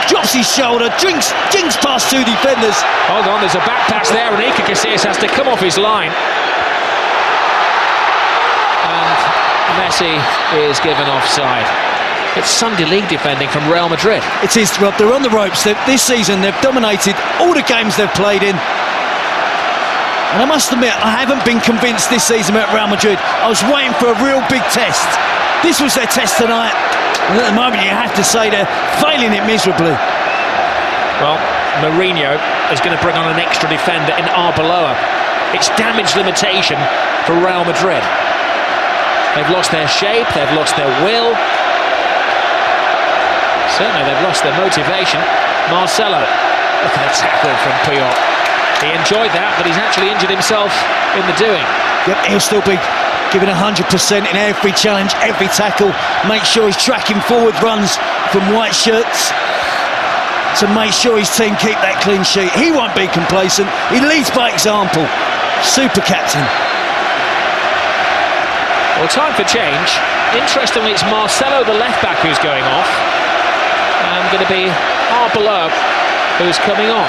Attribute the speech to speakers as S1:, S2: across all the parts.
S1: drops his shoulder, jinks past two defenders.
S2: Hold on, there's a back pass there, and Iker Casillas has to come off his line. And Messi is given offside. It's Sunday League defending from Real Madrid.
S1: It is, Rob. They're on the ropes. This season, they've dominated all the games they've played in. And I must admit, I haven't been convinced this season about Real Madrid. I was waiting for a real big test. This was their test tonight. And at the moment, you have to say they're failing it miserably.
S2: Well, Mourinho is going to bring on an extra defender in Arbeloa. It's damage limitation for Real Madrid. They've lost their shape, they've lost their will. Certainly they've lost their motivation. Marcelo, look at the tackle from Puyol. He enjoyed that, but he's actually injured himself in the doing.
S1: Yep, he'll still be giving 100% in every challenge, every tackle. Make sure he's tracking forward runs from white shirts to make sure his team keep that clean sheet. He won't be complacent. He leads by example. Super captain.
S2: Well, time for change. Interestingly, it's Marcelo, the left-back, who's going off. And going to be Arbeloa who's coming on.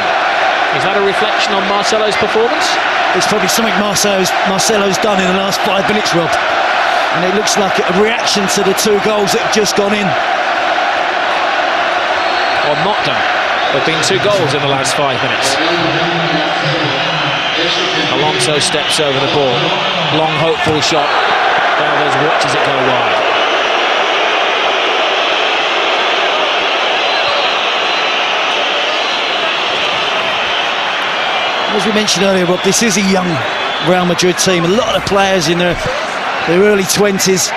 S2: Is that a reflection on Marcelo's performance?
S1: It's probably something Marcelo's done in the last 5 minutes, Rob. And it looks like a reaction to the 2 goals that have just gone in.
S2: Or not done. There have been 2 goals in the last 5 minutes. Alonso steps over the ball. Long, hopeful shot. Alves watches it go wide.
S1: As we mentioned earlier, Rob, this is a young Real Madrid team. A lot of the players in their early 20s.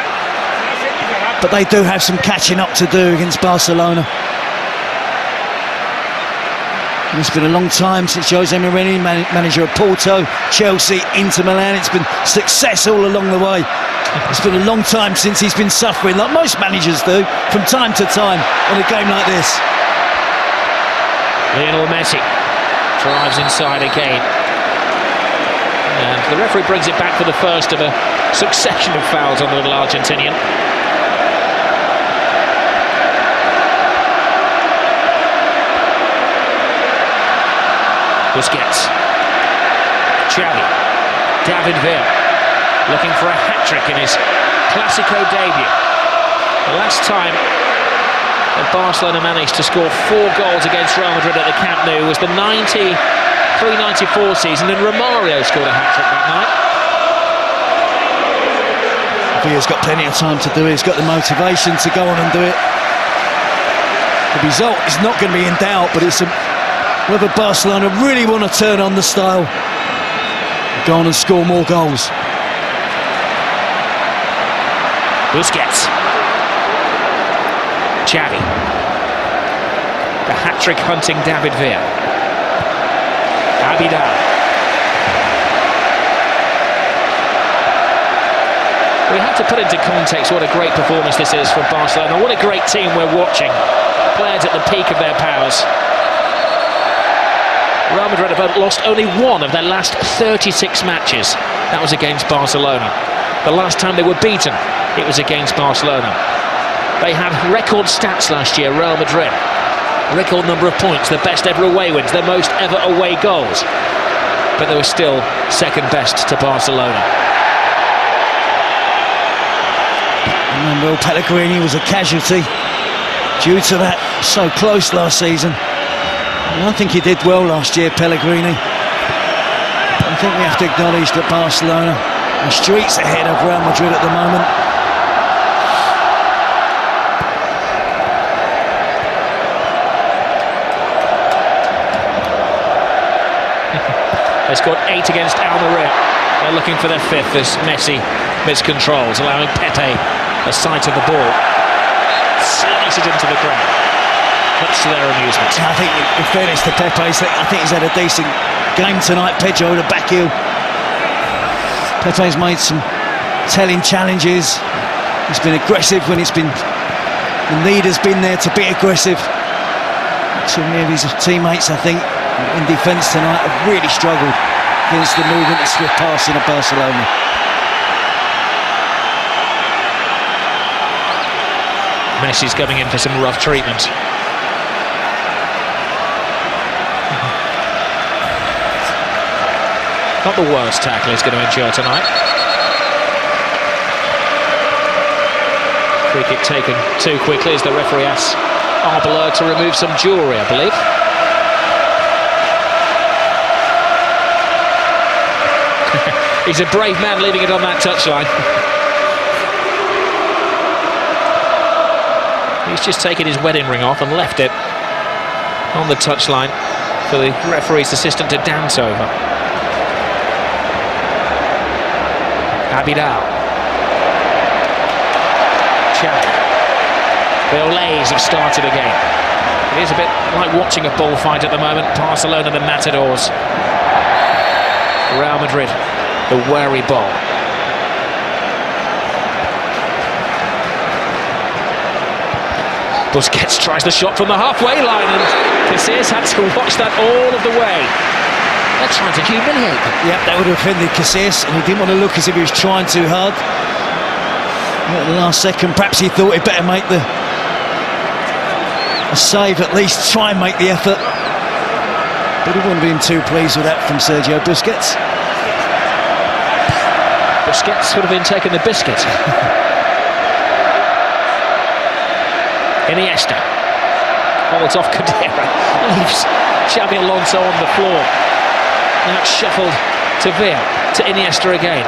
S1: But they do have some catching up to do against Barcelona. It's been a long time since Jose Mourinho, manager of Porto, Chelsea, Inter Milan. It's been success all along the way. It's been a long time since he's been suffering, like most managers do, from time to time on a game like this.
S2: Lionel Messi drives inside again. And the referee brings it back for the first of a succession of fouls on the little Argentinian. Busquets, Xavi, David Villa, looking for a hat-trick in his Clásico debut. The last time that Barcelona managed to score 4 goals against Real Madrid at the Camp Nou was the 93-94 season, and Romario scored a hat-trick that night.
S1: Villa's got plenty of time to do it. He's got the motivation to go on and do it. The result is not going to be in doubt, but it's whether Barcelona really want to turn on the style, go on and score more goals.
S2: Busquets, Xavi, the hat-trick hunting David Villa, Abidal. We have to put into context what a great performance this is for Barcelona. What a great team we're watching. Players at the peak of their powers. Real Madrid have lost only 1 of their last 36 matches. That was against Barcelona. The last time they were beaten, it was against Barcelona. They had record stats last year, Real Madrid. Record number of points, their best ever away wins, their most ever away goals. But they were still second best to Barcelona.
S1: Remember, Pellegrini was a casualty due to that. So close last season. I think he did well last year, Pellegrini. I think we have to acknowledge that Barcelona are streets ahead of Real Madrid at the moment.
S2: They scored 8 against Almeria. They're looking for their 5th as Messi miscontrols, allowing Pepe a sight of the ball. Slices into the ground. Much to their amusement.
S1: I think, in fairness to Pepe, I think he's had a decent game tonight. Pedro, the back heel. Pepe's made some telling challenges. He's been aggressive when the need has been there to be aggressive. Too many of his teammates, I think, in defence tonight have really struggled against the movement and swift passing of Barcelona.
S2: Messi's coming in for some rough treatment. Not the worst tackle he's going to endure tonight. Free kick taken too quickly as the referee asks Arbeleur to remove some jewellery, I believe. He's a brave man leaving it on that touchline. He's just taken his wedding ring off and left it on the touchline for the referee's assistant to dance over. Abidal. Xavi. The Olays have started again. It is a bit like watching a bullfight at the moment. Barcelona, the Matadors. Real Madrid, the wary ball. Busquets tries the shot from the halfway line, and Casillas had to watch that all of the way. They're trying to humiliate them.
S1: Yeah, that would have offended Casillas, and he didn't want to look as if he was trying too hard. At the last second, perhaps he thought he'd better make a save, at least try and make the effort. But he wouldn't have been too pleased with that from Sergio Busquets.
S2: Busquets would have been taking the biscuit. Iniesta holds off Cadera, leaves Xabi Alonso on the floor. Now it's shuffled to Villa, to Iniesta again.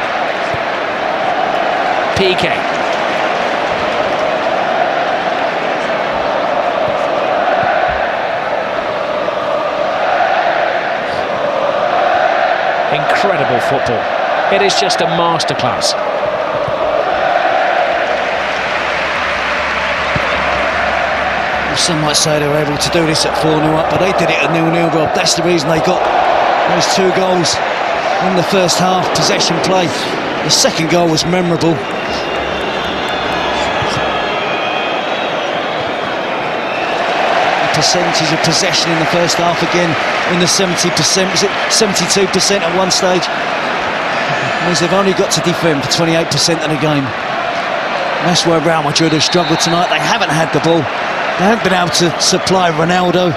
S2: Piqué. Incredible football. It is just a masterclass.
S1: Some might say they were able to do this at 4-0 up, but they did it at 0-0, Rob. That's the reason they got those 2 goals in the first half, possession play. The second goal was memorable. The percentage of possession in the first half again in the 70%, was it 72% at one stage? It means they've only got to defend for 28% of the game. And that's where Real Madrid have struggled tonight. They haven't had the ball. They haven't been able to supply Ronaldo.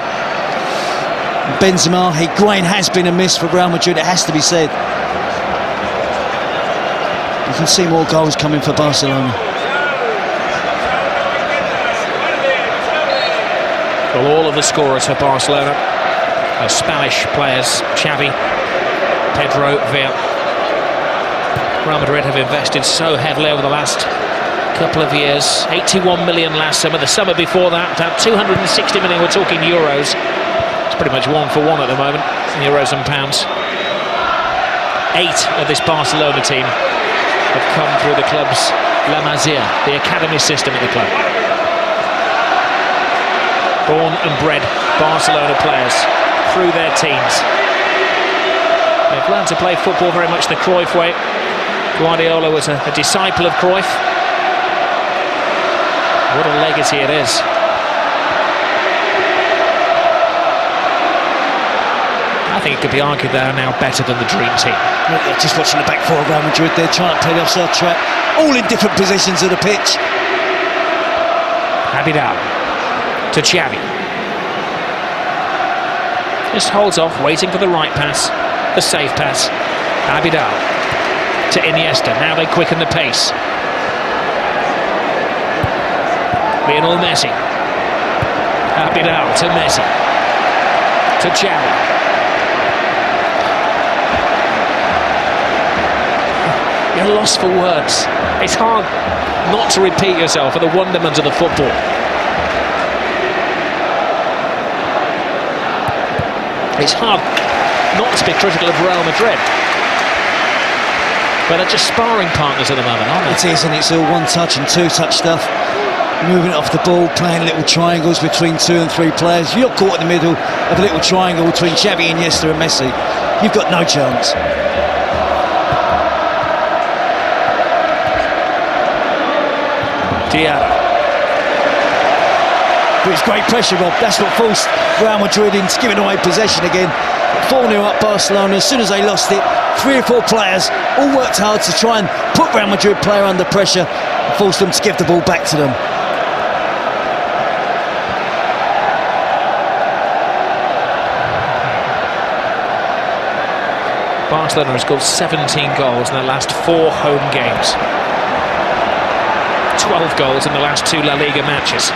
S1: Benzema, Higuain has been a miss for Real Madrid, it has to be said. You can see more goals coming for Barcelona.
S2: Well, all of the scorers for Barcelona are Spanish players. Xavi, Pedro, Villa. Real Madrid have invested so heavily over the last couple of years. 81 million last summer, the summer before that about 260 million. We're talking euros. It's pretty much 1 for 1 at the moment, euros and pounds. 8 of this Barcelona team have come through the club's La Masia, the academy system of the club. Born and bred Barcelona players through their teens. They've learned to play football very much the Cruyff way. Guardiola was a disciple of Cruyff. What a legacy it is. I think it could be argued they are now better than the dream team.
S1: Yeah, just watching the back four of Real Madrid, they're trying to play the offside trap, all in different positions of the pitch.
S2: Abidal to Xavi. Just holds off, waiting for the right pass, the safe pass. Abidal to Iniesta. Now they quicken the pace. Lionel Messi. Abidal to Messi. To Xavi. You're lost for words. It's hard not to repeat yourself at the wonderment of the football. It's hard not to be critical of Real Madrid. But they're just sparring partners at the moment, aren't they?
S1: It is, and it's all one-touch and two-touch stuff. Moving it off the ball, playing little triangles between 2 and 3 players. You're caught in the middle of a little triangle between Xavi, Iniesta and Messi. You've got no chance.
S2: Diarra.
S1: But it's great pressure, Rob. That's what forced Real Madrid into giving away possession again. 4-0 up Barcelona. As soon as they lost it, 3 or 4 players all worked hard to try and put Real Madrid player under pressure and force them to give the ball back to them.
S2: Barcelona has scored 17 goals in their last 4 home games. 12 goals in the last 2 La Liga matches.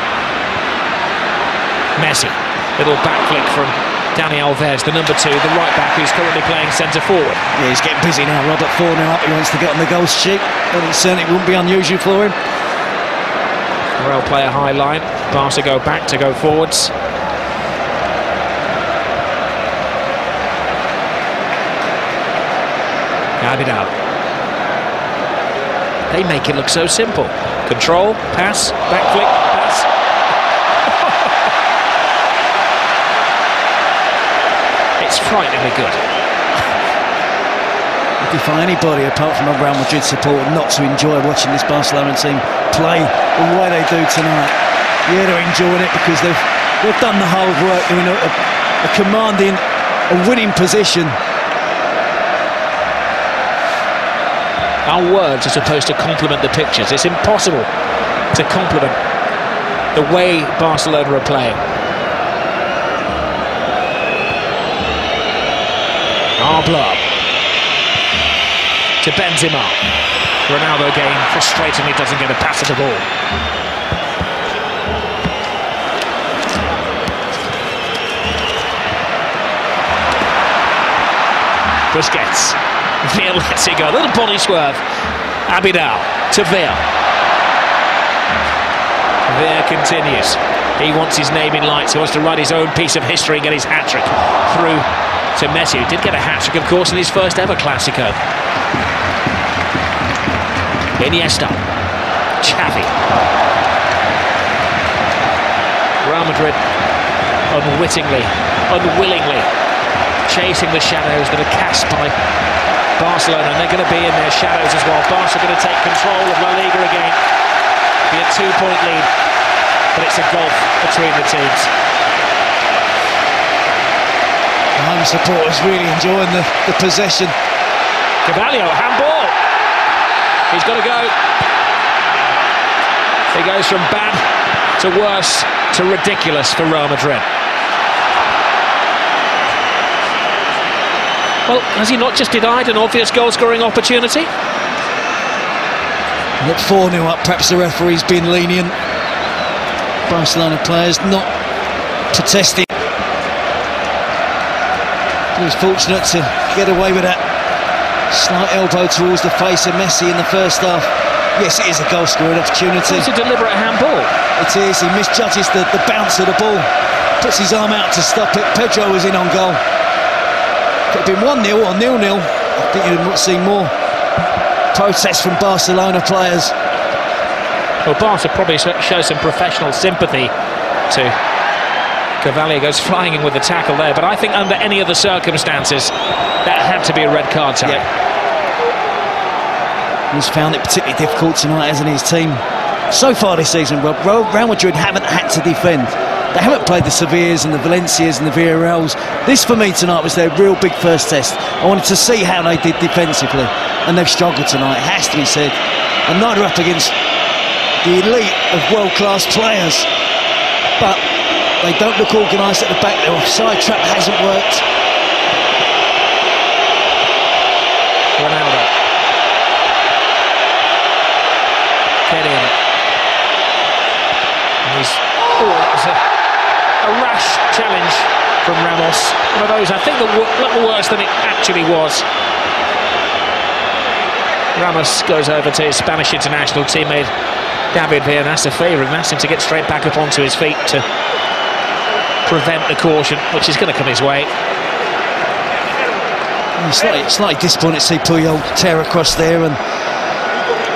S2: Messi, little back flick from Dani Alves, the number 2, the right back who's currently playing centre forward.
S1: Yeah, he's getting busy now. Robert 4 now up. He wants to get on the goal sheet. But it certainly wouldn't be unusual for him.
S2: Morel play a high line. Barca go back to go forwards. Abidal. They make it look so simple. Control, pass, back flick, pass. It's frighteningly good.
S1: I defy anybody apart from a Real Madrid supporter not to enjoy watching this Barcelona team play the way they do tonight. Yeah, they're enjoying it because they've done the hard work. They're in a commanding, a winning position.
S2: Our words are supposed to complement the pictures. It's impossible to complement the way Barcelona are playing. Arbla to Benzema. Ronaldo again frustratingly doesn't get a pass of the ball. Busquets. Veer lets it go. A little body swerve. Abidal to Veer. Veer continues. He wants his name in lights. He wants to write his own piece of history and get his hat-trick through to Messi, who did get a hat-trick, of course, in his first ever Clásico. Iniesta. Xavi. Real Madrid unwittingly, unwillingly chasing the shadows that are cast by Barcelona, and they're going to be in their shadows as well. Barca are going to take control of La Liga again. Be a 2-point lead, but it's a gulf between the teams.
S1: The home supporters really enjoying the possession.
S2: Carvalho, handball. He's got to go. He goes from bad to worse to ridiculous for Real Madrid. Well, has he not just denied an obvious goal-scoring opportunity?
S1: At 4-0 up, perhaps the referee's been lenient. Barcelona players not protesting. He was fortunate to get away with that slight elbow towards the face of Messi in the first half. Yes, it is a goal-scoring opportunity.
S2: It's a deliberate handball.
S1: It is. He misjudges the bounce of the ball. Puts his arm out to stop it. Pedro was in on goal. Could have been 1-0 or 0-0. I think you'd have seen more protests from Barcelona players.
S2: Well, Barca probably shows some professional sympathy to Carvalho. Goes flying in with the tackle there, but I think under any other circumstances that had to be a red card tag.
S1: Yeah. He's found it particularly difficult tonight, hasn't he, his team? So far this season, well, Real Madrid haven't had to defend. They haven't played the Sevillas and the Valencias and the Villarreals. This, for me, tonight was their real big first test. I wanted to see how they did defensively, and they've struggled tonight, it has to be said. And neither up against the elite of world-class players. But they don't look organised at the back. Their offside trap hasn't worked.
S2: Ronaldo. Get in. And he's... Oh, that was a rash challenge from Ramos. One of those, I think, a little worse than it actually was. Ramos goes over to his Spanish international teammate David Villa and asks a favour and asks him to get straight back up onto his feet to prevent the caution, which is going to come his way.
S1: Slightly disappointed to see Puyol tear across there and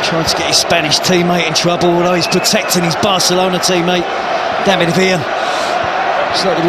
S1: trying to get his Spanish teammate in trouble, although he's protecting his Barcelona teammate David Villa. Slightly